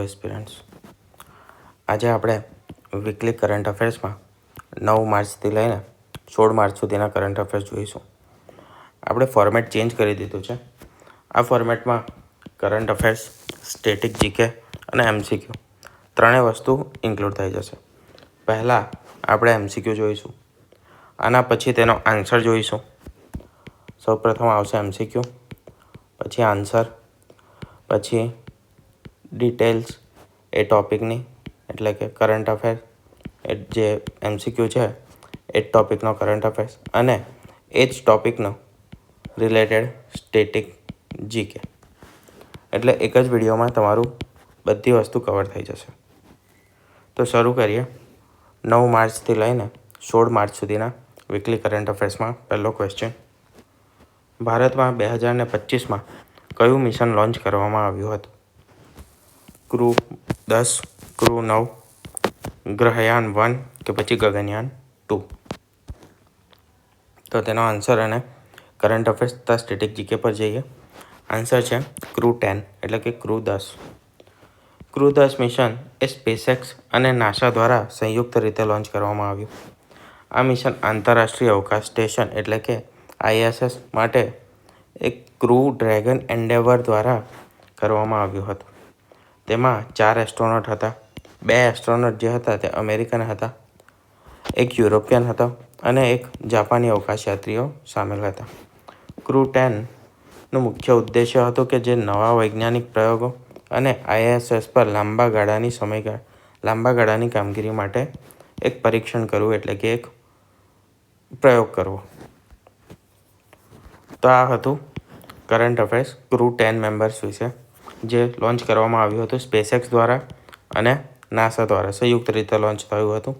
Aspirants આજે આપણે weekly current અફેર્સમાં 9 માર્ચથી લઈને 16 માર્ચ સુધીના કરંટ અફેર્સ જોઈશું. આપણે ફોર્મેટ ચેન્જ કરી દીધું છે. આ ફોર્મેટમાં કરંટ અફેર્સ, સ્ટેટિક જીકે અને એમસીક્યુ ત્રણેય વસ્તુ ઇન્ક્લુડ થઈ જશે. પહેલાં આપણે એમસીક્યુ જોઈશું, આના પછી તેનો આન્સર જોઈશું. સૌપ્રથમ આવશે એમસીક્યુ, પછી આન્સર, પછી ડિટેલ્સ એ ટૉપિકની એટલે કે કરંટ અફેર જે એમસીક્યુ છે એ જ ટૉપિકનો કરંટ અફેર્સ અને એ જ ટૉપિકનો રિલેટેડ સ્ટેટિક જીકે. એટલે એક જ વિડીયોમાં તમારું બધી વસ્તુ કવર થઈ જશે. તો શરૂ કરીએ 9 માર્ચથી લઈને 16 માર્ચ સુધીના વીકલી કરંટ અફેર્સમાં. પહેલો ક્વેશ્ચન: ભારતમાં 2025માં કયું મિશન લોન્ચ કરવામાં આવ્યું હતું? ક્રૂ 10, ક્રૂ 9, ગ્રહયાન 1 કે પછી ગગનયાન 2? તો તેનો આન્સર અને કરંટ અફેર્સ તથા સ્ટેટિક જીકે પર જઈએ. આન્સર છે ક્રૂ 10 એટલે કે ક્રૂ 10. ક્રૂ 10 મિશન એ સ્પેસએક્સ અને નાસા દ્વારા સંયુક્ત રીતે લોન્ચ કરવામાં આવ્યું. આ મિશન આંતરરાષ્ટ્રીય અવકાશ સ્ટેશન એટલે કે ISS માટે એક ક્રૂ ડ્રેગન એન્ડેવર દ્વારા કરવામાં આવ્યું હતું. તેમાં 4 એસ્ટ્રોનોટ હતા. 2 એસ્ટ્રોનોટ જે હતા તે અમેરિકન હતા, એક યુરોપિયન હતો અને એક જાપાની અવકાશયાત્રીઓ સામેલ હતા. ક્રૂ 10નું મુખ્ય ઉદ્દેશ્ય હતો કે જે નવા વૈજ્ઞાનિક પ્રયોગો અને ISS પર લાંબા ગાળાની કામગીરી માટે એક પરીક્ષણ કરવું એટલે કે એક પ્રયોગ કરવો. તો આ હતું કરંટ અફેર્સ ક્રૂ 10 મેમ્બર્સ વિશે, જે લોન્ચ કરવામાં આવ્યું હતું સ્પેસએક્સ દ્વારા અને નાસા દ્વારા સંયુક્ત રીતે લોન્ચ થયું હતું.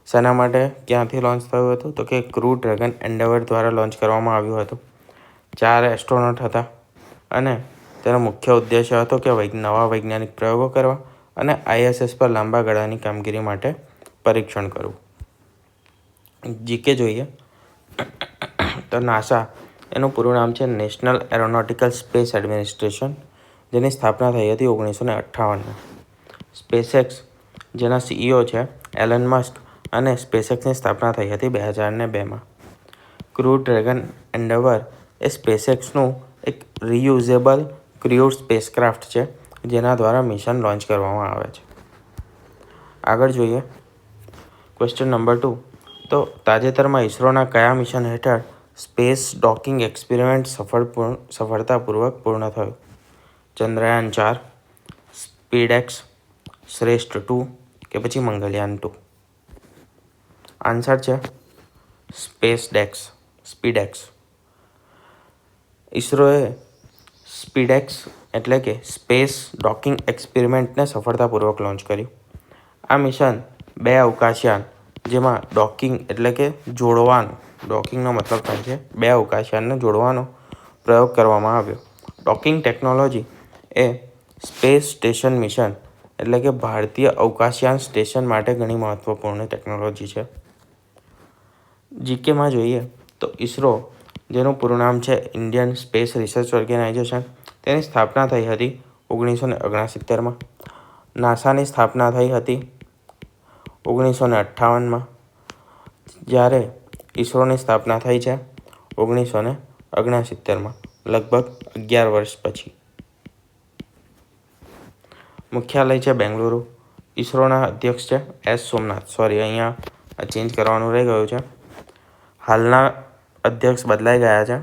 શેના માટે, ક્યાંથી લોન્ચ થયું હતું? તો કે ક્રૂ ડ્રેગન એન્ડેવર દ્વારા લોન્ચ કરવામાં આવ્યું હતું. 4 એસ્ટ્રોનોટ હતા અને તેનો મુખ્ય ઉદ્દેશ્ય હતો કે નવા વૈજ્ઞાનિક પ્રયોગો કરવા અને ISS પર લાંબા ગાળાની કામગીરી માટે પરીક્ષણ કરવું. જીકે જોઈએ તો નાસા એનું પૂરું નામ છે નેશનલ એરોનોટિકલ સ્પેસ એડમિનિસ્ટ્રેશન, જેની સ્થાપના થઈ હતી 1958માં. સ્પેસએક્સ જેના CEO છે એલન મસ્ક અને સ્પેસએક્સની સ્થાપના થઈ હતી 2002માં. ક્રૂ ડ્રેગન એન્ડેવર એ સ્પેસએક્સનું એક રિયુઝેબલ ક્રૂડ સ્પેસક્રાફ્ટ છે જેના દ્વારા મિશન લોન્ચ કરવામાં આવે છે. આગળ જોઈએ ક્વેશ્ચન નંબર 2. તો તાજેતરમાં ઇસરોના કયા મિશન હેઠળ સ્પેસ ડોકિંગ એક્સપેરિમેન્ટ સફળતાપૂર્વક પૂર્ણ થયું? ચંદ્રયાન 4, સ્પીડએક્સ, શ્રેષ્ઠ 2 કે પછી મંગળયાન 2? આન્સર છે સ્પીડએક્સ. ઇસરોએ સ્પીડએક્સ એટલે કે સ્પેસ ડોકિંગ એક્સપેરિમેન્ટને સફળતાપૂર્વક લોન્ચ કર્યું. આ મિશન 2 અવકાશયાન, જેમાં ડોકિંગ એટલે કે જોડવાનું, ડોકિંગનો મતલબ થાય છે 2 અવકાશયાનને જોડવાનો પ્રયોગ કરવામાં આવ્યો. ડોકિંગ ટેકનોલોજી એ સ્પેસ સ્ટેશન મિશન એટલે કે ભારતીય અવકાશયાન સ્ટેશન માટે ઘણી મહત્વપૂર્ણ ટેકનોલોજી છે. જીકેમાં જોઈએ તો ઇસરો, જેનું પૂરું નામ છે ઇન્ડિયન સ્પેસ રિસર્ચ ઓર્ગેનાઇઝેશન, તેની સ્થાપના થઈ હતી 1969માં. નાસાની સ્થાપના થઈ હતી 1958માં, જ્યારે ઇસરોની સ્થાપના થઈ છે 1969માં, લગભગ 11 વર્ષ પછી. મુખ્યાલય છે બેંગલુરુ. ઇસરોના અધ્યક્ષ છે એસ સોમનાથ. અહીંયા ચેન્જ કરવાનું રહી ગયું છે. હાલના અધ્યક્ષ બદલાઈ ગયા છે.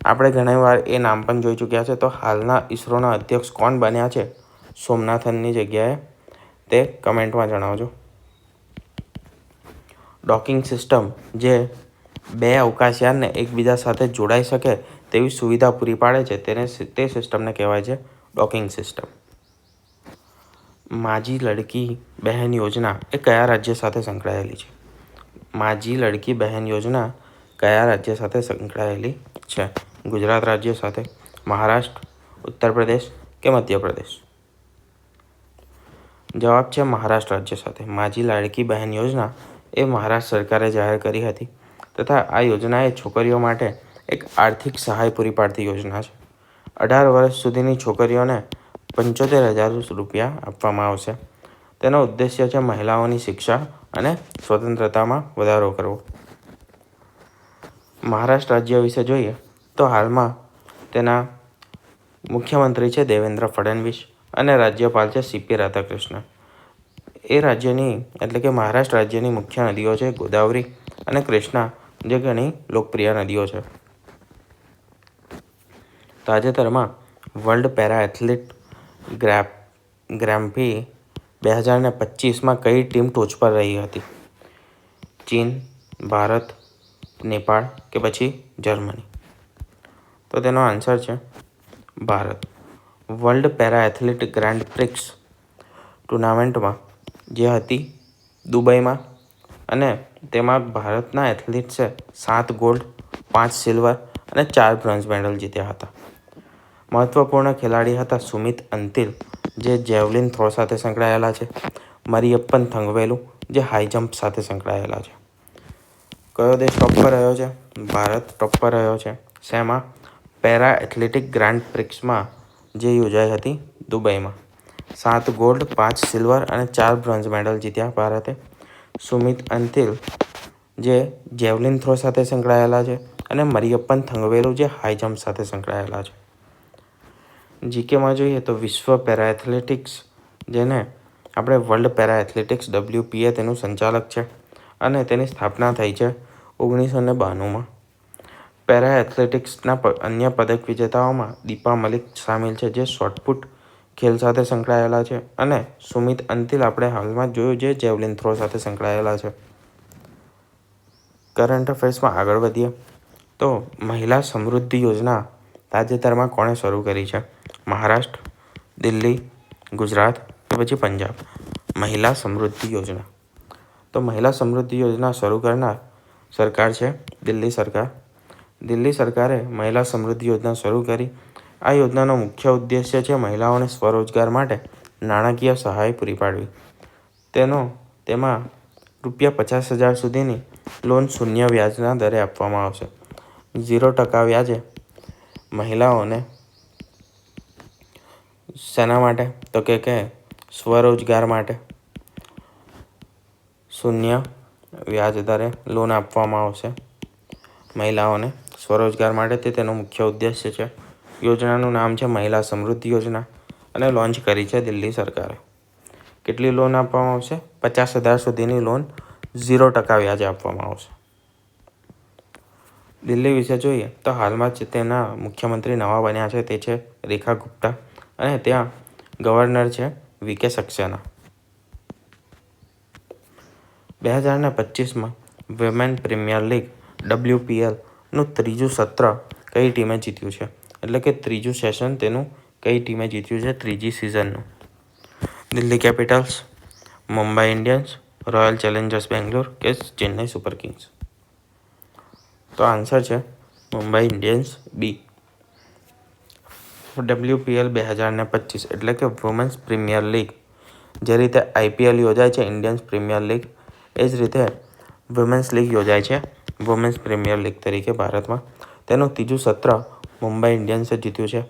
આપણે ઘણીવાર એ નામ પણ જોઈ ચૂક્યા છે. તો હાલના ઇસરોના અધ્યક્ષ કોણ બન્યા છે સોમનાથનની જગ્યાએ, તે કમેન્ટમાં જણાવજો. ડોકિંગ સિસ્ટમ જે 2 અવકાશયાનને એકબીજા સાથે જોડાઈ શકે તેવી સુવિધા પૂરી પાડે છે તે સિસ્ટમને કહેવાય છે ડોકિંગ સિસ્ટમ. માજી લડકી બહેન યોજના એ કયા રાજ્ય સાથે સંકળાયેલી છે? માજી લડકી બહેન યોજના કયા રાજ્ય સાથે સંકળાયેલી છે? ગુજરાત રાજ્ય સાથે, મહારાષ્ટ્ર, ઉત્તર પ્રદેશ કે મધ્યપ્રદેશ? જવાબ છે મહારાષ્ટ્ર રાજ્ય સાથે. માજી લાડકી બહેન યોજના એ મહારાષ્ટ્ર સરકારે જાહેર કરી હતી તથા આ યોજના એ છોકરીઓ માટે એક આર્થિક સહાય પૂરી પાડતી યોજના છે. 18 વર્ષ સુધીની છોકરીઓને ₹75,000 આપવામાં આવશે. તેનો ઉદ્દેશ્ય છે મહિલાઓની શિક્ષા અને સ્વતંત્રતામાં વધારો કરવો. મહારાષ્ટ્ર રાજ્ય વિશે જોઈએ તો હાલમાં તેના મુખ્યમંત્રી છે દેવેન્દ્ર ફડણવીસ અને રાજ્યપાલ છે CP રાધાકૃષ્ણ. એ રાજ્યની એટલે કે મહારાષ્ટ્ર રાજ્યની મુખ્ય નદીઓ છે ગોદાવરી અને કૃષ્ણા, જે ઘણી લોકપ્રિય નદીઓ છે. તાજેતરમાં world para athlete grand prix 2025માં કઈ ટીમ ટોચ પર રહી હતી? ચીન, ભારત, નેપાળ કે પછી જર્મની? તો તેનો આન્સર છે Bharat. World para athlete grand prix ટુર્નામેન્ટમાં જે હતી દુબઈમાં, અને તેમાં ભારતના એથ્લેટ્સે 7 ગોલ્ડ, 5 સિલ્વર અને 4 બ્રોન્ઝ મેડલ જીત્યા હતા. મહત્વપૂર્ણ ખેલાડી હતા સુમિત અંતિલ, જે જેવલિન થ્રો સાથે સંકળાયેલા છે, મરિયપ્પન થંગવેલુ, જે હાઈ જમ્પ સાથે સંકળાયેલા છે. કયો દેશ ટોપ પર રહ્યો છે? ભારત ટોપ પર રહ્યો છે. શેમાં? પેરા એથ્લેટિક ગ્રાન્ડ પ્રિક્સમાં, જે યોજાઈ હતી દુબઈમાં. 7 ગોલ્ડ, 5 સિલ્વર અને 4 બ્રોન્ઝ મેડલ જીત્યા ભારતે. સુમિત અંતિલ, જે જેવલિન થ્રો સાથે સંકળાયેલા છે, અને મરિયપ્પન થંગવેલુ, જે હાઈ જમ્પ સાથે સંકળાયેલા છે. જીકેમાં જોઈએ તો વિશ્વ પેરા એથ્લેટિક્સ, જેને આપણે વર્લ્ડ પેરા એથ્લેટિક્સ WPA તેનું સંચાલક છે, અને તેની સ્થાપના થઈ છે 1992માં. પેરા એથ્લેટિક્સના અન્ય પદક વિજેતાઓમાં દીપા મલિક સામેલ છે, જે શોર્ટપુટ ખેલ સાથે સંકળાયેલા છે, અને સુમિત અંતિલ આપણે હાલમાં જોયું જે જેવલિન થ્રો સાથે સંકળાયેલા છે. કરંટ અફેર્સમાં આગળ વધીએ તો મહિલા સમૃદ્ધિ યોજના તાજેતરમાં કોણે શરૂ કરી છે? મહારાષ્ટ્ર, દિલ્હી, ગુજરાત કે પછી પંજાબ? મહિલા સમૃદ્ધિ યોજના. તો મહિલા સમૃદ્ધિ યોજના શરૂ કરનાર સરકાર છે દિલ્હી સરકાર. દિલ્હી સરકારે મહિલા સમૃદ્ધિ યોજના શરૂ કરી. આ યોજનાનો મુખ્ય ઉદ્દેશ્ય છે મહિલાઓને સ્વરોજગાર માટે નાણાકીય સહાય પૂરી પાડવી. તેમાં ₹50,000 સુધીની લોન શૂન્ય વ્યાજના દરે આપવામાં આવશે. 0% વ્યાજે મહિલાઓને શેના માટે? તો કે સ્વરોજગાર માટે શૂન્ય વ્યાજ દરે લોન આપવામાં આવશે મહિલાઓને સ્વરોજગાર માટે. તે તેનો મુખ્ય ઉદ્દેશ્ય છે. યોજનાનું નામ છે મહિલા સમૃદ્ધિ યોજના, અને લોન્ચ કરી છે દિલ્હી સરકારે. કેટલી લોન આપવામાં આવશે? 50,000 સુધીની લોન 0% વ્યાજે આપવામાં આવશે. દિલ્હી વિશે જોઈએ તો હાલમાં જ તેના મુખ્યમંત્રી નવા બન્યા છે, તે છે રેખા ગુપ્તા, અને ત્યાં ગવર્નર છે VK સક્સેના. 2025માં વિમેન પ્રીમિયર લીગ WPLનું ત્રીજું સત્ર કઈ ટીમે જીત્યું છે? એટલે કે ત્રીજું સેશન તેનું કઈ ટીમે જીત્યું છે ત્રીજી સિઝનનું? Delhi Capitals, Mumbai Indians, Royal Challengers Bangalore કે ચેન્નઈ સુપર કિંગ્સ? તો આન્સર છે મુંબઈ ઇન્ડિયન્સ B. WPL 2025 એટલે કે વુમેન્સ પ્રીમિયર લીગ. જે રીતે IPL યોજાય છે ઇન્ડિયન્સ પ્રીમિયર લીગ, એ જ રીતે વુમેન્સ લીગ યોજાય છે વુમેન્સ પ્રીમિયર લીગ તરીકે ભારતમાં. તેનું ત્રીજું સત્ર મુંબઈ ઇન્ડિયન્સે જીત્યું છે.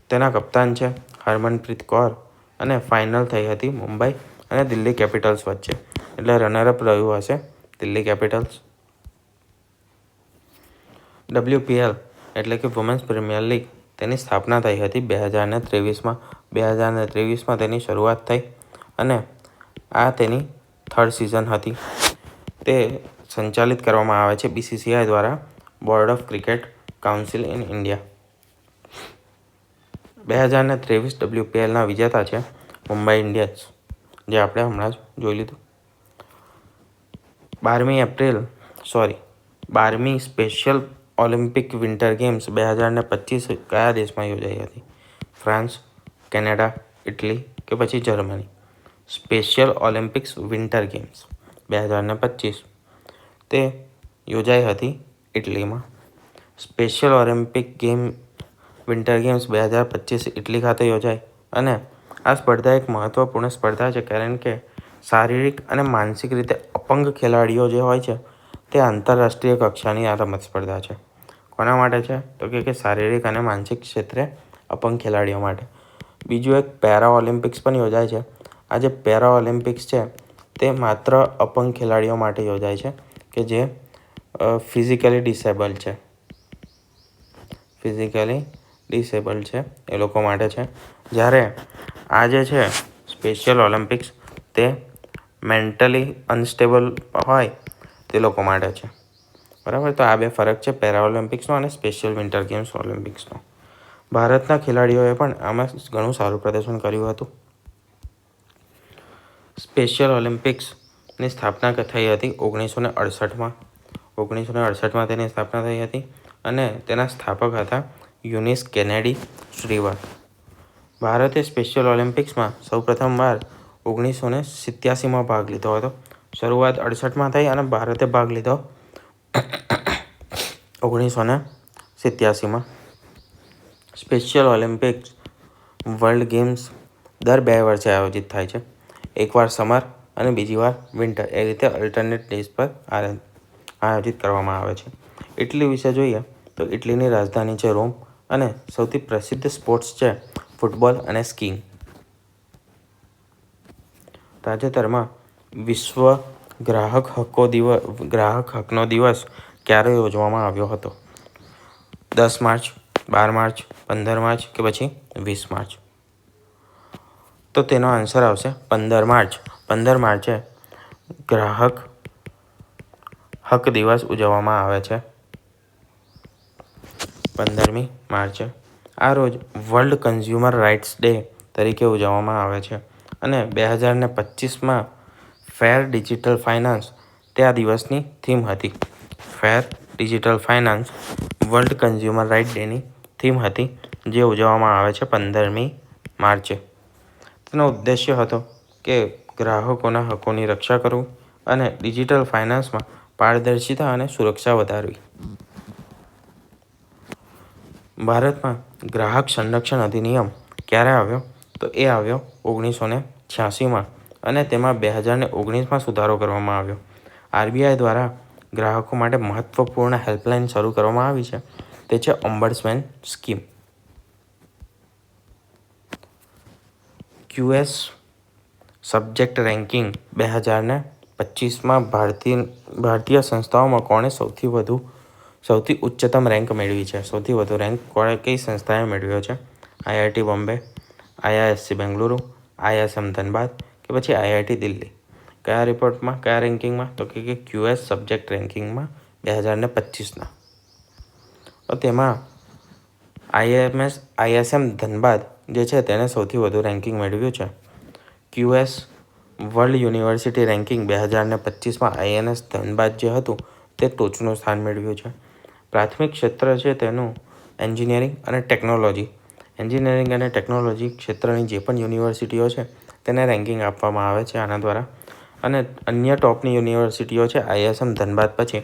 તેના કપ્તાન છે હરમનપ્રીત કૌર, અને ફાઇનલ થઈ હતી મુંબઈ અને દિલ્હી કેપિટલ્સ વચ્ચે. એટલે રનરઅપ રહ્યું હશે દિલ્હી કેપિટલ્સ. WPL એટલે કે વુમેન્સ પ્રીમિયર લીગ, તેની સ્થાપના થઈ હતી 2023માં. 2023માં તેની શરૂઆત થઈ, અને આ તેની 3rd સિઝન હતી. તે સંચાલિત કરવામાં આવે છે BCCI દ્વારા, board of cricket council in India. 2023 WPLના વિજેતા છે મુંબઈ ઇન્ડિયન્સ, જે આપણે હમણાં જ જોઈ લીધું. 12મી સ્પેશિયલ ઓલિમ્પિક વિન્ટર ગેમ્સ 2025 કયા દેશમાં યોજાઈ હતી? ફ્રાન્સ, કેનેડા, ઇટલી કે પછી Germany? Special olympics winter games 2025 તે યોજાઈ હતી ઇટલીમાં. Special olympic winter games 2025 Italy ખાતે યોજાય, અને આ સ્પર્ધા એક મહત્વપૂર્ણ સ્પર્ધા છે, કારણ કે શારીરિક અને માનસિક રીતે અપંગ ખેલાડીઓ જે હોય છે, તે આંતરરાષ્ટ્રીય કક્ષાની આ રમત સ્પર્ધા છે. કોના માટે છે? તો કે શારીરિક અને માનસિક ક્ષેત્રે અપંગ ખેલાડીઓ માટે. બીજું એક પેરા ઓલિમ્પિક્સ પણ યોજાય છે. આ જે પેરા ઓલિમ્પિક્સ છે તે માત્ર અપંગ ખેલાડીઓ માટે યોજાય છે કે જે ફિઝિકલી ડિસેબલ છે. એ લોકો માટે છે. જ્યારે આ જે છે સ્પેશિયલ ઓલિમ્પિક્સ તે મેન્ટલી અનસ્ટેબલ હોય તે લોકો માટે છે. બરાબર, તો આ બે ફરક છે પેરા ઓલિમ્પિક્સનો અને સ્પેશિયલ વિન્ટર ગેમ્સ ઓલિમ્પિક્સનો. ભારતના ખેલાડીઓએ પણ આમાં ઘણું સારું પ્રદર્શન કર્યું હતું. સ્પેશિયલ ઓલિમ્પિક્સની સ્થાપના થઈ હતી 1968માં. 1968માં તેની સ્થાપના થઈ હતી અને તેના સ્થાપક હતા યુનિસ કેનેડી શ્રીવર. ભારતે સ્પેશિયલ ઓલિમ્પિક્સમાં સૌપ્રથમવાર 1987માં ભાગ લીધો હતો. શરૂઆત 68માં થઈ અને ભારતે ભાગ લીધો 1987માં. સ્પેશિયલ ઓલિમ્પિક્સ વર્લ્ડ ગેમ્સ દર 2 વર્ષે આયોજિત થાય છે. એકવાર સમર અને બીજી વાર વિન્ટર, એ રીતે અલ્ટરનેટ ડેઝ પર આયોજિત કરવામાં આવે છે. ઇટલી વિશે જોઈએ તો ઇટલીની રાજધાની છે રોમ અને સૌથી પ્રસિદ્ધ સ્પોર્ટ્સ છે ફૂટબોલ અને સ્કીઇંગ. તાજેતરમાં વિશ્વ ગ્રાહક હકનો દિવસ ક્યારે યોજવામાં આવ્યો હતો? 10 માર્ચ, 12 માર્ચ, 15 માર્ચ કે પછી 20 માર્ચ? તો તેનો આન્સર આવશે 15 માર્ચ. 15 માર્ચે ગ્રાહક હક દિવસ ઉજવવામાં આવે છે. 15મી માર્ચે. આ રોજ વર્લ્ડ કન્ઝ્યુમર રાઇટ્સ ડે તરીકે ઉજવવામાં આવે છે અને 2025માં ફેર ડિજિટલ ફાઇનાન્સ તે આ દિવસની થીમ હતી. Fair digital finance world consumer right ડેની થીમ હતી, જે ઉજવવામાં આવે છે 15મી માર્ચે. તેનો ઉદ્દેશ્ય હતો કે ગ્રાહકોના હકોની રક્ષા કરવું અને ડિજિટલ ફાઇનાન્સમાં પારદર્શિતા અને સુરક્ષા વધારવી. ભારતમાં ગ્રાહક સંરક્ષણ અધિનિયમ ક્યારે આવ્યો? તો એ આવ્યો 1986માં અને તેમાં 2019માં સુધારો કરવામાં આવ્યો. આરબીઆઈ દ્વારા ગ્રાહકો માટે મહત્વપૂર્ણ હેલ્પલાઇન શરૂ કરવામાં આવી છે, તે છે ઓમ્બડસમેન સ્કીમ. QS સબ્જેક્ટ રેન્કિંગ 2025માં ભારતીય સંસ્થાઓમાં કોણે સૌથી ઉચ્ચતમ રેન્ક મેળવી છે? સૌથી વધુ રેન્ક કઈ સંસ્થાએ મેળવ્યો છે? IIT Bombay, IISc Bengaluru, IISM Dhanbad કે પછી IIT દિલ્હી? કયા રિપોર્ટમાં, કયા રેન્કિંગમાં? તો કે QS સબ્જેક્ટ રેન્કિંગમાં 2025ના. તો તેમાં IISM ધનબાદ જે છે તેને સૌથી વધુ રેન્કિંગ મેળવ્યું છે. QS વર્લ્ડ યુનિવર્સિટી રેન્કિંગ 2025માં IIS ધનબાદ જે હતું તે ટોચનું સ્થાન મેળવ્યું છે. પ્રાથમિક ક્ષેત્ર છે તેનું એન્જિનિયરિંગ અને ટેકનોલોજી ક્ષેત્રની જે પણ યુનિવર્સિટીઓ છે તેને રેન્કિંગ આપવામાં આવે છે આના દ્વારા. અને અન્ય ટોપની યુનિવર્સિટીઓ છે IISM ધનબાદ પછી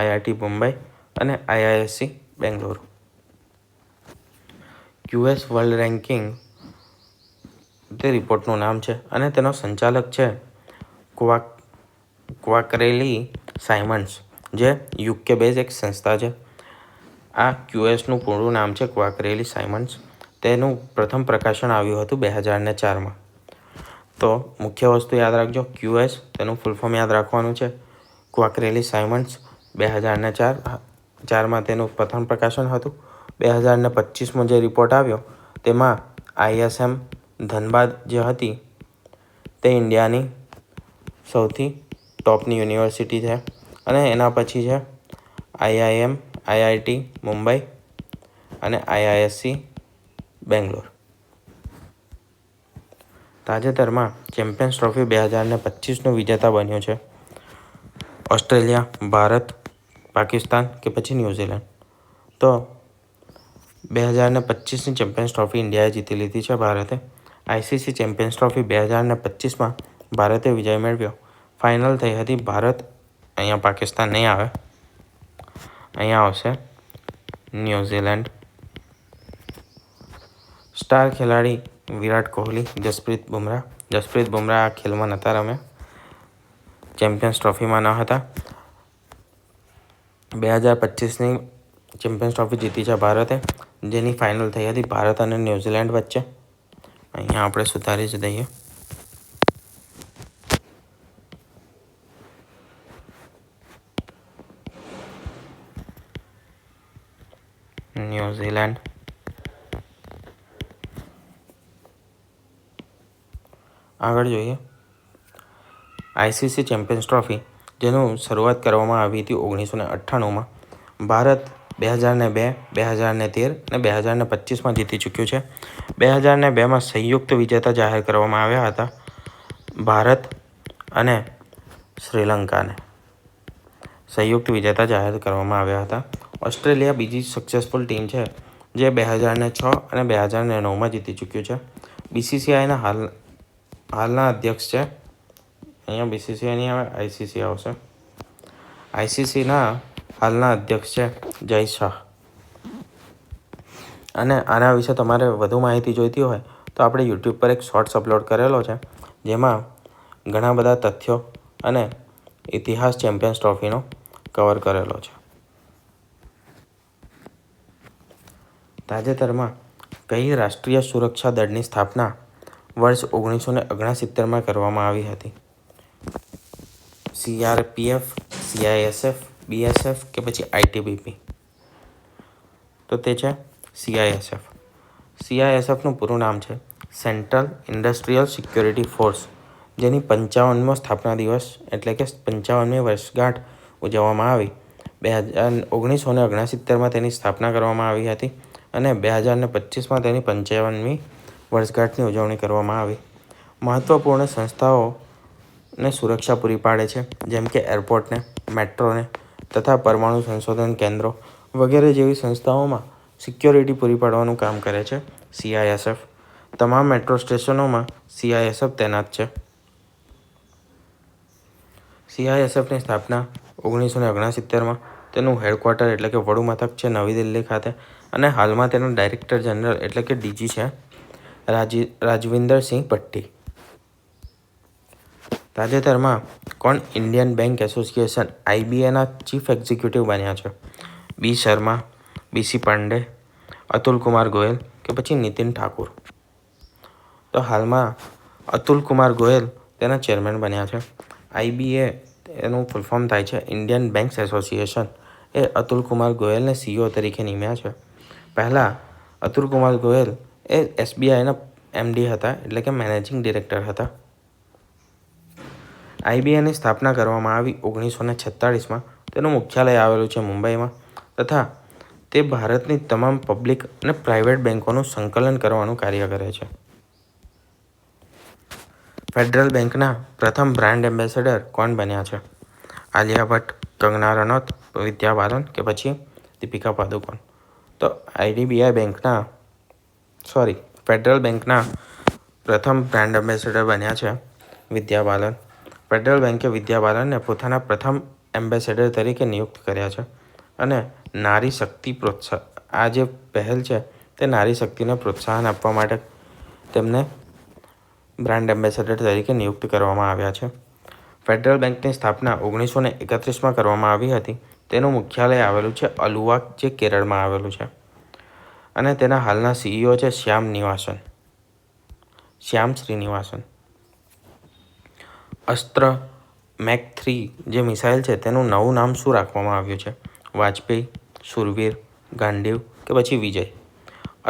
IIT મુંબઈ અને IISc Bengaluru. QS world ranking તે રિપોર્ટનું નામ છે અને તેનો સંચાલક છે ક્વાકરેલી સાયમન્સ, જે UK બેઝ એક સંસ્થા છે. આ QSનું પૂરું નામ છે ક્વાકરેલી સાયમન્સ. તેનું પ્રથમ પ્રકાશન આવ્યું હતું 2004માં. તો મુખ્ય વસ્તુ યાદ રાખજો, QS તેનું ફૂલ ફોર્મ યાદ રાખવાનું છે. ક્વાકરેલી સાયમન્સ 2004માં તેનું પ્રથમ પ્રકાશન હતું. 2025માં જે રિપોર્ટ આવ્યો તેમાં IISM ધનબાદ જે હતી તે ઇન્ડિયાની સૌથી ટોપની યુનિવર્સિટી છે અને એના પછી છે IIM, IIT મુંબઈ અને IISc બેંગ્લોર. તાજેતરમાં ચેમ્પિયન્સ ટ્રોફી 2025નું વિજેતા બન્યું છે ઓસ્ટ્રેલિયા, ભારત, પાકિસ્તાન કે પછી ન્યૂઝીલેન્ડ? તો 2025ની ચેમ્પિયન્સ ટ્રોફી ઇન્ડિયાએ જીતી લીધી છે, ભારતે. ICC ચેમ્પિયન્સ ટ્રોફી 2025માં ભારતે વિજય મેળવ્યો. ફાઇનલ થઈ હતી ભારત, અહીંયા પાકિસ્તાન નહીં આવે, અહીંયા આવશે ન્યૂઝીલેન્ડ. સ્ટાર ખેલાડી વિરાટ કોહલી, જસપ્રીત બુમરાહ આ ખેલમાં નહોતા રમ્યા, ચેમ્પિયન્સ ટ્રોફીમાં ન હતા. 2025ની ચેમ્પિયન્સ ટ્રોફી જીતી છે ભારતે, જેની ફાઇનલ થઈ હતી ભારત અને ન્યૂઝીલેન્ડ વચ્ચે. અહીંયા આપણે સુધારી જ દઈએ. ન્યૂઝીલેન્ડ. આગળ જોઈએ ICC ચેમ્પિયન્સ ટ્રોફી, જેનું શરૂઆત કરવામાં આવી હતી 1998માં. ભારત 2002, 2013 અને 2025માં જીતી ચૂક્યું છે. 2002માં સંયુક્ત વિજેતા જાહેર કરવામાં આવ્યા હતા ભારત અને શ્રીલંકાને. સંયુક્ત વિજેતા જાહેર કરવામાં આવ્યા હતા. ઓસ્ટ્રેલિયા બીજી સક્સેસફુલ ટીમ છે જે 2006 અને 2009માં જીતી ચૂક્યું છે. BCCIના હાલના અધ્યક્ષ છે. અહીંયા BCCI નહીં આવે, ICC આવશે. ICCના હાલના અધ્યક્ષ છે જય શાહ. અને આના વિશે તમારે વધુ માહિતી જોઈતી હોય તો આપણે YouTube પર એક શોર્ટ્સ અપલોડ કરેલો છે, જેમાં ઘણા બધા તથ્યો અને ઇતિહાસ ચેમ્પિયન્સ ટ્રોફીનો કવર કરેલો છે. તાજેતરમાં કઈ રાષ્ટ્રીય સુરક્ષા દળની સ્થાપના વર્ષ 1969માં કરવામાં આવી હતી? CRPF, CISF, BSF કે પછી ITBP? તો તે છે CISF. CISFનું પૂરું નામ છે સેન્ટ્રલ ઇન્ડસ્ટ્રીયલ સિક્યોરિટી ફોર્સ, જેની 55મો સ્થાપના દિવસ એટલે કે 55મી વર્ષગાંઠ ઉજવવામાં આવી. 1969માં તેની સ્થાપના કરવામાં આવી હતી અને 2025માં તેની 55મી વર્ષગાંઠની ઉજવણી કરવામાં આવી. મહત્ત્વપૂર્ણ સંસ્થાઓને સુરક્ષા પૂરી પાડે છે, જેમ કે એરપોર્ટને, મેટ્રોને તથા પરમાણુ સંશોધન કેન્દ્રો વગેરે જેવી સંસ્થાઓમાં સિક્યોરિટી પૂરી પાડવાનું કામ કરે છે CISF. તમામ મેટ્રો સ્ટેશનોમાં CISF તૈનાત છે. CISFની સ્થાપના 1969માં. તેનું હેડક્વાર્ટર એટલે કે વડું મથક છે નવી દિલ્હી ખાતે અને હાલમાં તેના ડાયરેક્ટર જનરલ એટલે કે DG છે રાજવિન્દર સિંહ ભટ્ટી. તાજેતરમાં કોણ ઇન્ડિયન બેંક એસોસિએશન IBAના ચીફ એક્ઝિક્યુટિવ બન્યા છે? B. શર્મા, BC પાંડે, અતુલ કુમાર ગોયલ કે પછી નીતિન ઠાકુર? તો હાલમાં અતુલ કુમાર ગોયલ તેના ચેરમેન બન્યા છે. IBA એનું ફૂલ ફોર્મ થાય છે ઇન્ડિયન બેંક્સ એસોસિએશન. એ અતુલ કુમાર ગોયલને CEO તરીકે નિમ્યા છે. પહેલાં અતુલ કુમાર ગોયલ એ SBIના MD હતા, એટલે કે મેનેજિંગ ડિરેક્ટર હતા. IBAની સ્થાપના કરવામાં આવી 1946માં. તેનું મુખ્યાલય આવેલું છે મુંબઈમાં તથા તે ભારતની તમામ પબ્લિક અને પ્રાઇવેટ બેન્કોનું સંકલન કરવાનું કાર્ય કરે છે. ફેડરલ બેંકના પ્રથમ બ્રાન્ડ એમ્બેસેડર કોણ બન્યા છે? આલિયા ભટ્ટ, કંગના રનૌત, વિદ્યા બાલન કે પછી દીપિકા પાદુકોણ? તો ફેડરલ બેંકના પ્રથમ બ્રાન્ડ એમ્બેસેડર બન્યા છે વિદ્યા બાલન. ફેડરલ બેંકે વિદ્યા બાલનને પોતાના પ્રથમ એમ્બેસેડર તરીકે નિયુક્ત કર્યા છે અને નારી શક્તિ આ જે પહેલ છે તે નારી શક્તિને પ્રોત્સાહન આપવા માટે તેમને બ્રાન્ડ એમ્બેસેડર તરીકે નિયુક્ત કરવામાં આવ્યા છે. ફેડરલ બેંકની સ્થાપના 1931માં કરવામાં આવી હતી. તેનું મુખ્યાલય આવેલું છે અલુવા, જે કેરળમાં આવેલું છે અને તેના હાલના CEO છે શ્યામ શ્રીનિવાસન. અસ્ત્ર મેક 3 જે મિસાઇલ છે તેનું નવું નામ શું રાખવામાં આવ્યું છે? વાજપેયી, શૂરવીર, ગાંડીવ કે પછી વિજય?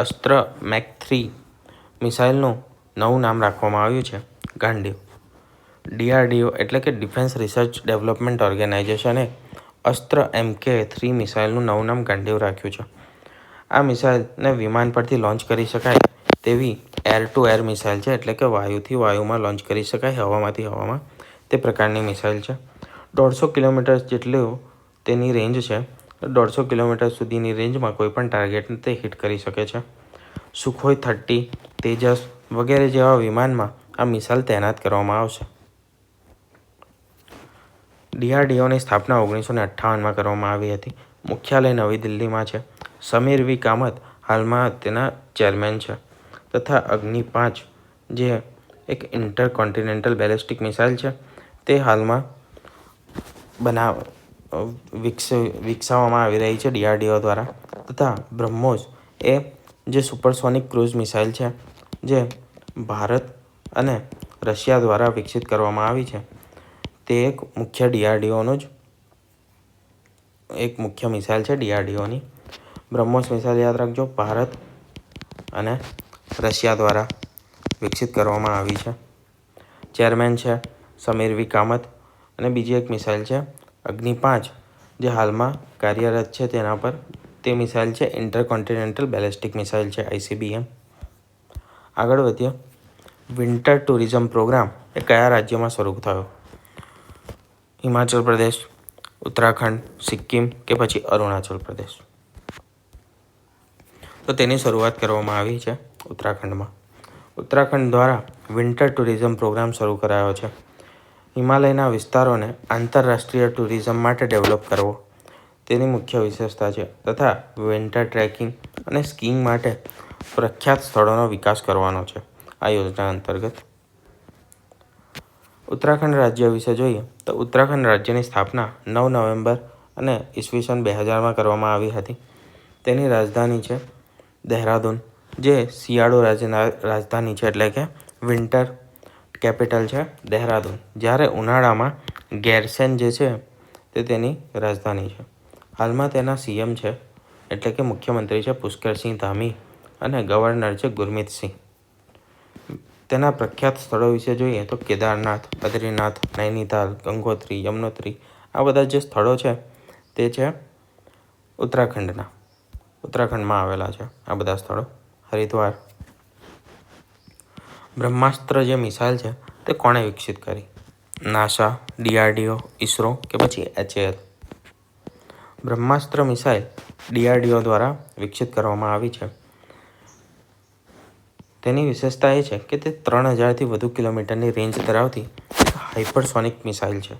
અસ્ત્ર મેક 3 મિસાઇલનું નવું નામ રાખવામાં આવ્યું છે ગાંડીવ. DRDO એટલે કે ડિફેન્સ રિસર્ચ ડેવલપમેન્ટ ઓર્ગેનાઇઝેશને અસ્ત્ર MK3 મિસાઇલનું નવું નામ ગાંડીવ રાખ્યું છે. આ મિસાઇલને વિમાન પરથી લોન્ચ કરી શકાય તેવી એર ટુ એર મિસાઇલ છે, એટલે કે વાયુથી વાયુમાં લોન્ચ કરી શકાય, હવામાંથી હવામાં, તે પ્રકારની મિસાઇલ છે. 150 કિલોમીટર જેટલું તેની રેન્જ છે. 150 કિલોમીટર સુધીની રેન્જમાં કોઈપણ ટાર્ગેટને તે હિટ કરી શકે છે. સુખોઈ 30, તેજસ વગેરે જેવા વિમાનમાં આ મિસાઇલ તૈનાત કરવામાં આવશે. DRDOની સ્થાપના 1958માં કરવામાં આવી હતી. મુખ્યાલય નવી દિલ્હીમાં છે. સમીર V. કામત હાલમાં તેના ચેરમેન છે તથા અગ્નિ 5 જે એક ઇન્ટરકોન્ટિનેન્ટલ બેલિસ્ટિક મિસાઇલ છે તે હાલમાં વિકસાવવામાં આવી રહી છે DRDO દ્વારા. તથા બ્રહ્મોસ એ જે સુપરસોનિક ક્રૂઝ મિસાઇલ છે જે ભારત અને રશિયા દ્વારા વિકસિત કરવામાં આવી છે. તે એક મુખ્ય DRDOનું જ એક મુખ્ય મિસાઇલ છે DRDOની. બ્રહ્મોસ મિસાઇલ યાદ રાખજો, ભારત અને રશિયા દ્વારા વિકસિત કરવામાં આવી છે. ચેરમેન છે સમીર વી કામત. અને બીજી એક મિસાઇલ છે અગ્નિ 5, જે હાલમાં કાર્યરત છે તેના પર. તે મિસાઇલ છે ઇન્ટરકોન્ટિનેન્ટલ બેલિસ્ટિક મિસાઇલ છે, ICBM. આગળ વધીએ. વિન્ટર ટુરિઝમ પ્રોગ્રામ એ કયા રાજ્યમાં શરૂ થયો? હિમાચલ પ્રદેશ, ઉત્તરાખંડ, સિક્કિમ કે પછી અરુણાચલ પ્રદેશ? તો તેની શરૂઆત કરવામાં આવી છે ઉત્તરાખંડમાં. ઉત્તરાખંડ દ્વારા વિન્ટર ટુરિઝમ પ્રોગ્રામ શરૂ કરાયો છે. હિમાલયના વિસ્તારોને આંતરરાષ્ટ્રીય ટુરિઝમ માટે ડેવલપ કરવો તેની મુખ્ય વિશેષતા છે, તથા વિન્ટર ટ્રેકિંગ અને સ્કીઇંગ માટે પ્રખ્યાત સ્થળોનો વિકાસ કરવાનો છે આ યોજના અંતર્ગત. ઉત્તરાખંડ રાજ્ય વિશે જોઈએ તો ઉત્તરાખંડ રાજ્યની સ્થાપના 9 નવેમ્બર અને ઈસવીસન 2000માં કરવામાં આવી હતી. તેની રાજધાની છે દહેરાદૂન, જે શિયાળુ રાજધાની છે, એટલે કે વિન્ટર કેપિટલ છે દહેરાદૂન. જ્યારે ઉનાળામાં ગેરસેન જે છે તે તેની રાજધાની છે. હાલમાં તેના CM છે, એટલે કે મુખ્યમંત્રી છે પુષ્કરસિંહ ધામી અને ગવર્નર છે ગુરમીત સિંહ. તેના પ્રખ્યાત સ્થળો વિશે જોઈએ તો કેદારનાથ, બદ્રીનાથ, નૈનીતાલ, ગંગોત્રી, યમનોત્રી, આ બધા જે સ્થળો છે તે છે ઉત્તરાખંડમાં આવેલા છે આ બધા સ્થળો. હરિદ્વાર. બ્રહ્માસ્ત્ર જે મિસાઇલ છે તે કોણે વિકસિત કરી? નાસા, DRDO, ISRO કે પછી HAL? બ્રહ્માસ્ત્ર મિસાઇલ DRDO દ્વારા વિકસિત કરવામાં આવી છે. તેની વિશેષતા એ છે કે તે 3000થી વધુ કિલોમીટરની રેન્જ ધરાવતી હાઇપરસોનિક મિસાઇલ છે.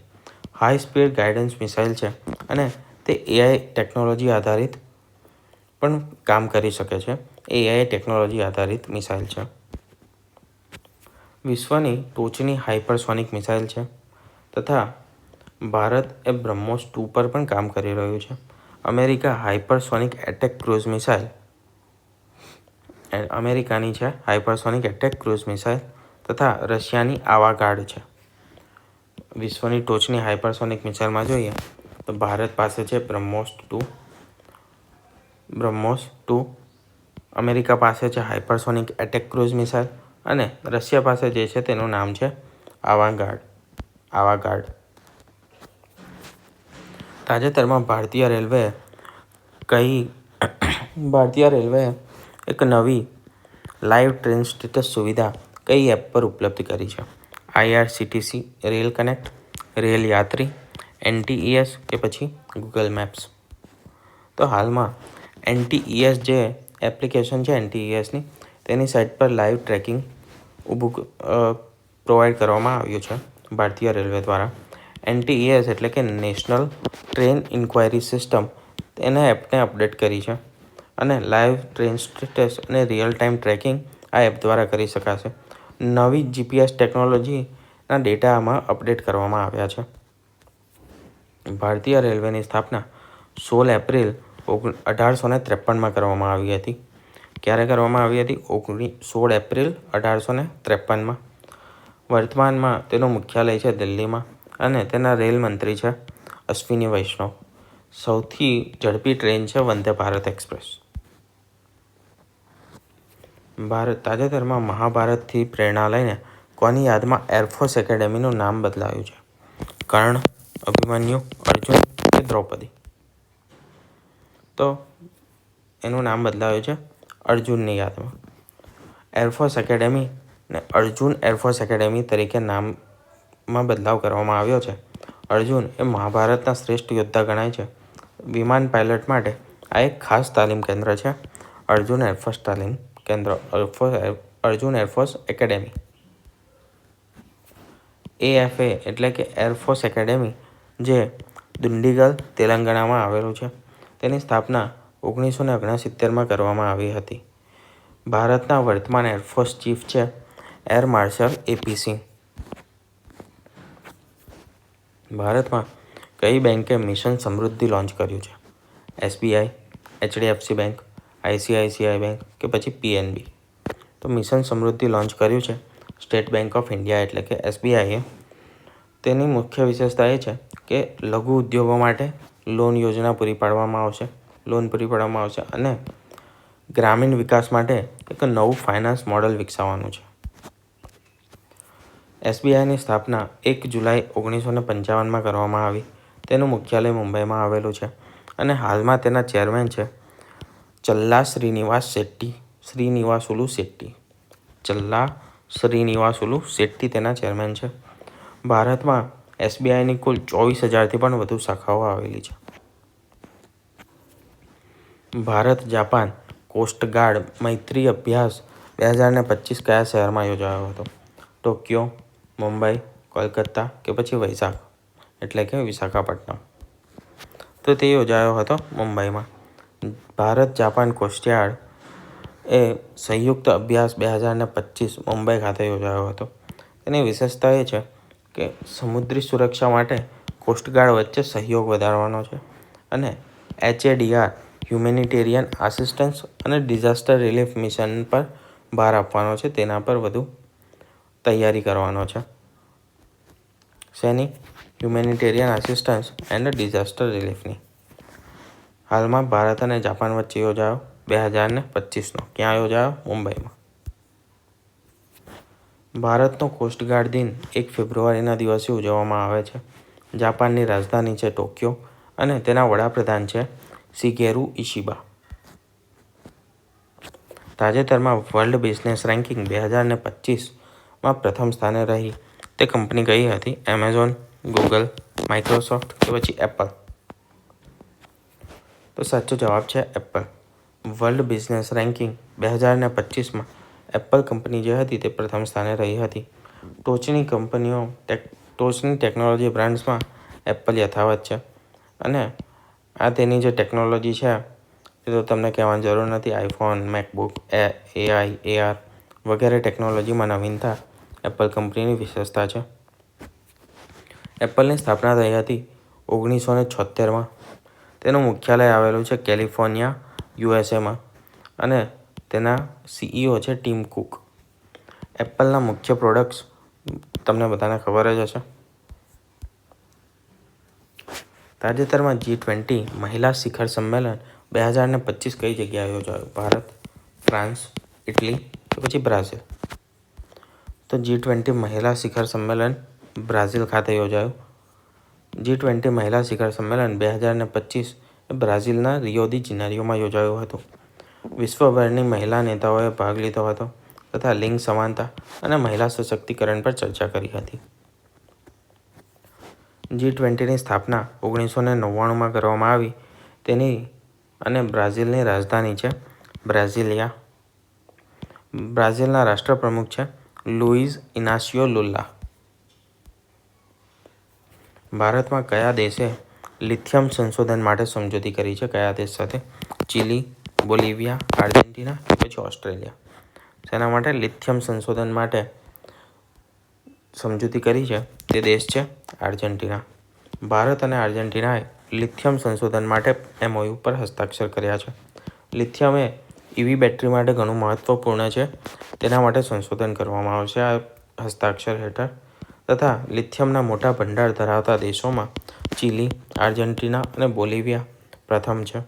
હાઈ સ્પીડ ગાઇડન્સ મિસાઇલ છે અને તે AI ટેકનોલોજી આધારિત પણ કામ કરી શકે છે. AI ટેકનોલોજી આધારિત મિસાઇલ છે. વિશ્વની ટોચની હાઇપરસોનિક મિસાઇલ છે તથા ભારત એ બ્રહ્મોસ 2 પર પણ કામ કરી રહ્યું છે. America hypersonic attack cruise missile અમેરિકાની છે હાઇપરસોનિક એટેક ક્રૂઝ મિસાઇલ તથા રશિયાની આવાગાર્ડ છે. વિશ્વની ટોચની હાઇપરસોનિક મિસાઇલમાં જોઈએ તો ભારત પાસે છે બ્રહ્મોસ 2, અમેરિકા પાસે છે હાઇપરસોનિક એટેક ક્રૂઝ મિસાઇલ અને રશિયા પાસે જે છે તેનું નામ છે આવાગાર્ડ. તાજેતરમાં ભારતીય રેલવેએ એક નવી લાઈવ ટ્રેન સ્ટેટસ સુવિધા કઈ એપ પર ઉપલબ્ધ કરી છે? IRCTC રેલ કનેક્ટ, રેલ યાત્રી, NTES કે પછી ગૂગલ મેપ્સ? તો હાલમાં NTES જે એપ્લિકેશન છે NTESની, તેની સાઇટ પર લાઈવ ટ્રેકિંગ પ્રોવાઈડ કરવામાં આવ્યું છે ભારતીય રેલવે દ્વારા. NTES એટલે કે નેશનલ ટ્રેન ઇન્ક્વાયરી સિસ્ટમ, તેના એપને અપડેટ કરી છે અને લાઈવ ટ્રેન સ્ટેટસ અને રિયલ ટાઈમ ટ્રેકિંગ આ એપ દ્વારા કરી શકાશે. નવી GPS ટેકનોલોજીના ડેટામાં અપડેટ કરવામાં આવ્યા છે. ભારતીય રેલવેની સ્થાપના 16 એપ્રિલ 1853માં કરવામાં આવી હતી. ક્યારે કરવામાં આવી હતી? 16 એપ્રિલ 1853માં. વર્તમાનમાં તેનું મુખ્યાલય છે દિલ્હીમાં અને તેના રેલ મંત્રી છે અશ્વિની વૈષ્ણવ. સૌથી ઝડપી ટ્રેન છે વંદે ભારત એક્સપ્રેસ. તાજેતરમાં મહાભારતથી પ્રેરણા લઈને કોની યાદમાં એરફોર્સ એકેડેમીનું નામ બદલાયું છે? કર્ણ, અભિમન્યુ, અર્જુન કે દ્રૌપદી? તો એનું નામ બદલાયું છે અર્જુનની યાદમાં. એરફોર્સ એકેડેમીને અર્જુન એરફોર્સ એકેડેમી તરીકે નામમાં બદલાવ કરવામાં આવ્યો છે. અર્જુન એ મહાભારતના શ્રેષ્ઠ યોદ્ધા ગણાય છે. વિમાન પાયલટ માટે આ એક ખાસ તાલીમ કેન્દ્ર છે. Arjun air force academy. AFA એટલે કે એરફોર્સ એકેડેમી, જે દુંડીગલ, તેલંગાણામાં આવેલું છે, તેની સ્થાપના 1969માં કરવામાં આવી હતી. ભારતના વર્તમાન એરફોર્સ ચીફ છે એર માર્શલ AP સિંહ. ભારતમાં કઈ બેન્કે મિશન સમૃદ્ધિ લોન્ચ કર્યું છે? SBI, HDFC bank, ICICI bank કે પછી PNB? તો મિશન સમૃદ્ધિ લોન્ચ કર્યું છે સ્ટેટ બેંક ઓફ ઇન્ડિયા એટલે કે SBIએ. તેની મુખ્ય વિશેષતા એ છે કે લઘુ ઉદ્યોગો માટે લોન યોજના પૂરી પાડવામાં આવશે અને ગ્રામીણ વિકાસ માટે એક નવું ફાઇનાન્સ મોડલ વિકસાવવાનું છે. SBIની સ્થાપના 1 જુલાઈ 1955માં કરવામાં આવી. તેનું મુખ્યાલય મુંબઈમાં આવેલું છે અને હાલમાં તેના ચેરમેન છે ચલ્લા શ્રીનિવાસુલુ શેટ્ટી તેના ચેરમેન છે. ભારતમાં SBIની કુલ 24,000થી પણ વધુ શાખાઓ આવેલી છે. ભારત જાપાન કોસ્ટગાર્ડ મૈત્રી અભ્યાસ 2025 કયા શહેરમાં યોજાયો હતો? ટોક્યો, મુંબઈ, કોલકાતા કે પછી વૈશાખ એટલે કે વિશાખાપટ્ટનમ? તો તે યોજાયો હતો મુંબઈમાં. ભારત જાપાન કોસ્ટગાર્ડ એ સંયુક્ત અભ્યાસ 2025 મુંબઈ ખાતે યોજાયો હતો. તેની વિશેષતા એ છે કે સમુદ્રી સુરક્ષા માટે કોસ્ટગાર્ડ વચ્ચે સહયોગ વધારવાનો છે અને HADR હ્યુમેનિટેરિયન આસિસ્ટન્સ અને ડિઝાસ્ટર રિલીફ મિશન પર ભાર આપવાનો છે. તેના પર વધુ તૈયારી કરવાનો છે. શેની? હ્યુમેનિટેરિયન આસિસ્ટન્સ એન્ડ ડિઝાસ્ટર રિલીફની. હાલમાં ભારત અને જાપાન વચ્ચે યોજાયો 2025નો. ક્યાં યોજાયો? મુંબઈમાં. ભારતનો કોસ્ટગાર્ડ દિન 1 ફેબ્રુઆરીના દિવસે ઉજવવામાં આવે છે. જાપાનની રાજધાની છે ટોક્યો અને તેના વડાપ્રધાન છે શિગેરુ ઇશિબા. તાજેતરમાં વર્લ્ડ બિઝનેસ રેન્કિંગ 2025માં પ્રથમ સ્થાને રહી તે કંપની કઈ હતી? એમેઝોન, ગૂગલ, માઇક્રોસોફ્ટ કે પછી એપલ? તો સાચો જવાબ છે એપલ. વર્લ્ડ બિઝનેસ રેન્કિંગ 2025માં એપલ કંપની જે હતી તે પ્રથમ સ્થાને રહી હતી. ટોચની ટેકનોલોજી બ્રાન્ડ્સમાં એપલ યથાવત છે અને આ તેની જે ટેકનોલોજી છે એ તો તમને કહેવાની જરૂર નથી. આઈફોન, મેકબુક, AI, AR વગેરે ટેકનોલોજીમાં નવીનતા એપલ કંપનીની વિશેષતા છે. એપલની સ્થાપના થઈ હતી 1976માં. તેનું મુખ્યાલય આવેલું છે કેલિફોર્નિયા, USAમાં અને તેના CEO છે ટિમ કુક. એપલના મુખ્ય પ્રોડક્ટ્સ તમને બધાને ખબર જ હશે. તાજેતરમાં G20 મહિલા શિખર સંમેલન 2025 કઈ જગ્યાએ યોજાયું? ભારત, ફ્રાન્સ, ઇટલી કે પછી બ્રાઝિલ? તો G20 મહિલા શિખર સંમેલન બ્રાઝિલ ખાતે યોજાયું. G20 મહિલા શિખર સંમેલન 2025 એ બ્રાઝિલના રિયો દી જનેરિયોમાં યોજાયું હતું. વિશ્વભરની મહિલા નેતાઓએ ભાગ લીધો હતો તથા લિંગ સમાનતા અને મહિલા સશક્તિકરણ પર ચર્ચા કરી હતી. G20ની સ્થાપના 1999માં કરવામાં આવી. તેની અને બ્રાઝિલની રાજધાની છે બ્રાઝિલિયા. બ્રાઝિલના રાષ્ટ્રપ્રમુખ છે લુઇઝ ઇનાસિયો લુલા. ભારતમાં કયા દેશે લિથિયમ સંશોધન માટે સમજૂતી કરી છે? કયા દેશ સાથે? ચીલી, બોલિવિયા, આર્જેન્ટિના કે પછી ઓસ્ટ્રેલિયા? તેના માટે લિથિયમ સંશોધન માટે સમજૂતી કરી છે તે દેશ છે આર્જેન્ટિના. ભારત અને આર્જેન્ટિનાએ લિથિયમ સંશોધન માટે MOU પર હસ્તાક્ષર કર્યા છે. લિથિયમ એ EV બેટરી માટે ઘણું મહત્વપૂર્ણ છે. તેના માટે સંશોધન કરવામાં આવશે આ હસ્તાક્ષર હેઠળ. તથા લિથિયમના મોટા ભંડાર ધરાવતા દેશોમાં ચીલી, આર્જેન્ટિના અને બોલિવિયા પ્રથમ છે.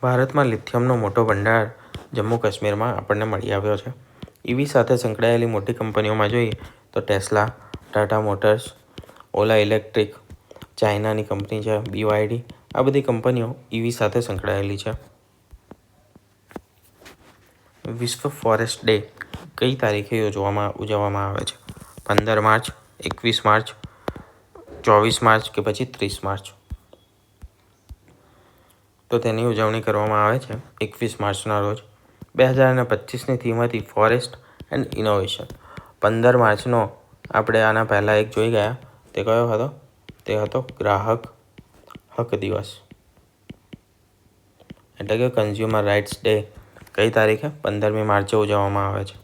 ભારતમાં લિથિયમનો મોટો ભંડાર જમ્મુ કાશ્મીરમાં આપણને મળી આવ્યો છે. EV સાથે સંકળાયેલી મોટી કંપનીઓમાં જોઈએ તો ટેસ્લા, ટાટા મોટર્સ, ઓલા ઇલેક્ટ્રિક, ચાઇનાની કંપની છે BYD. આ બધી કંપનીઓ EV સાથે સંકળાયેલી છે. વિશ્વ ફોરેસ્ટ ડે કઈ તારીખે ઉજવવામાં આવે છે? 15 માર્ચ, 21 માર્ચ, 24 માર્ચ કે પછી 30 માર્ચ? તો તેની ઉજવણી કરવામાં આવે છે 21 માર્ચના રોજ. 2025ની થીમ હતી ફોરેસ્ટ એન્ડ ઇનોવેશન. 15 માર્ચનો આપણે આના પહેલાં એક જોઈ ગયા. તે કયો હતો? તે હતો ગ્રાહક હક દિવસ એટલે કે કન્ઝ્યુમર રાઇટ્સ ડે. કઈ તારીખે? 15મી માર્ચે ઉજવવામાં આવે છે.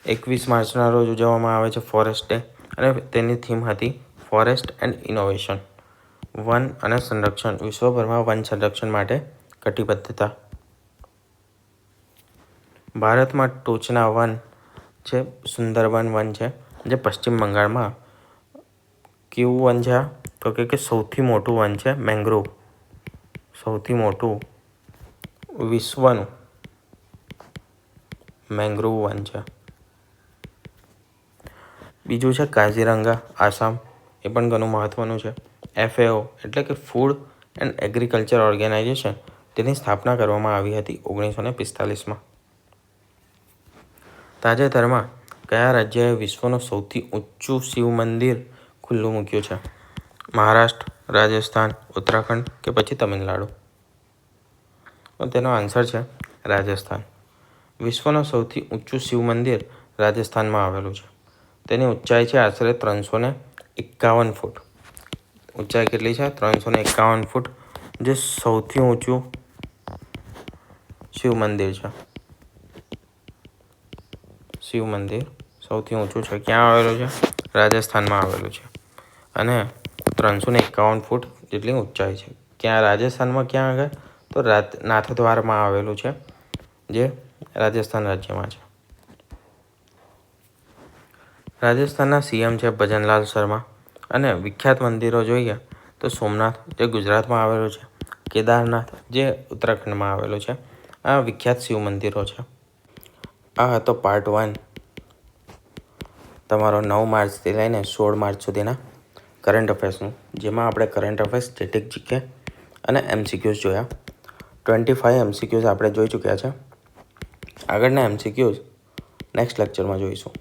21 માર્ચના રોજ ઉજવવામાં આવે છે ફોરેસ્ટ ડે અને તેની થીમ હતી ફોરેસ્ટ એન્ડ ઇનોવેશન. વન અને સંરક્ષણ. વિશ્વભરમાં વન સંરક્ષણ માટે કટિબદ્ધતા. ભારતમાં ટોચના વન છે સુંદરબન વન છે, જે પશ્ચિમ બંગાળમાં કેવું વન છે? તો કે સૌથી મોટું વન છે મેંગ્રોવ, સૌથી મોટું વિશ્વનું મેંગ્રોવ વન છે. બીજું છે કાઝીરંગા આસામ, એ પણ ઘણું મહત્ત્વનું છે. FAO એટલે કે ફૂડ એન્ડ એગ્રીકલ્ચર ઓર્ગેનાઇઝેશન, તેની સ્થાપના કરવામાં આવી હતી 1945માં. તાજેતરમાં કયા રાજ્યએ વિશ્વનું સૌથી ઊંચું શિવ મંદિર ખુલ્લું મૂક્યું છે? મહારાષ્ટ્ર, રાજસ્થાન, ઉત્તરાખંડ કે પછી તમિલનાડુ? તેનો આન્સર છે રાજસ્થાન. વિશ્વનું સૌથી ઊંચું શિવ મંદિર રાજસ્થાનમાં આવેલું છે. તેની ઊંચાઈ છે આશરે 351 ફૂટ. ઊંચાઈ કેટલી છે? 351 ફૂટ, જે સૌથી ઊંચું શિવ મંદિર છે. શિવ મંદિર સૌથી ઊંચું છે. ક્યાં આવેલું છે? રાજસ્થાનમાં આવેલું છે. અને 351 ફૂટ જેટલી ઊંચાઈ છે. ક્યાં? રાજસ્થાનમાં ક્યાં આગળ? તો નાથદ્વારમાં આવેલું છે, જે રાજસ્થાન રાજ્યમાં છે. રાજસ્થાનના CM છે ભજનલાલ શર્મા. અને વિખ્યાત મંદિરો જોઈએ તો સોમનાથ, જે ગુજરાતમાં આવેલું છે, કેદારનાથ, જે ઉત્તરાખંડમાં આવેલું છે. આ વિખ્યાત શિવ મંદિરો છે. આ હતો પાર્ટ 1 તમારો 9 માર્ચથી લઈને 16 માર્ચ સુધીના કરંટ અફેર્સનું, જેમાં આપણે કરંટ અફેર્સ, સ્ટેટિક GK અને MCQs જોયા. 25 MCQs આપણે જોઈ ચૂક્યા છે. આગળના MCQs નેક્સ્ટ લેક્ચરમાં જોઈશું.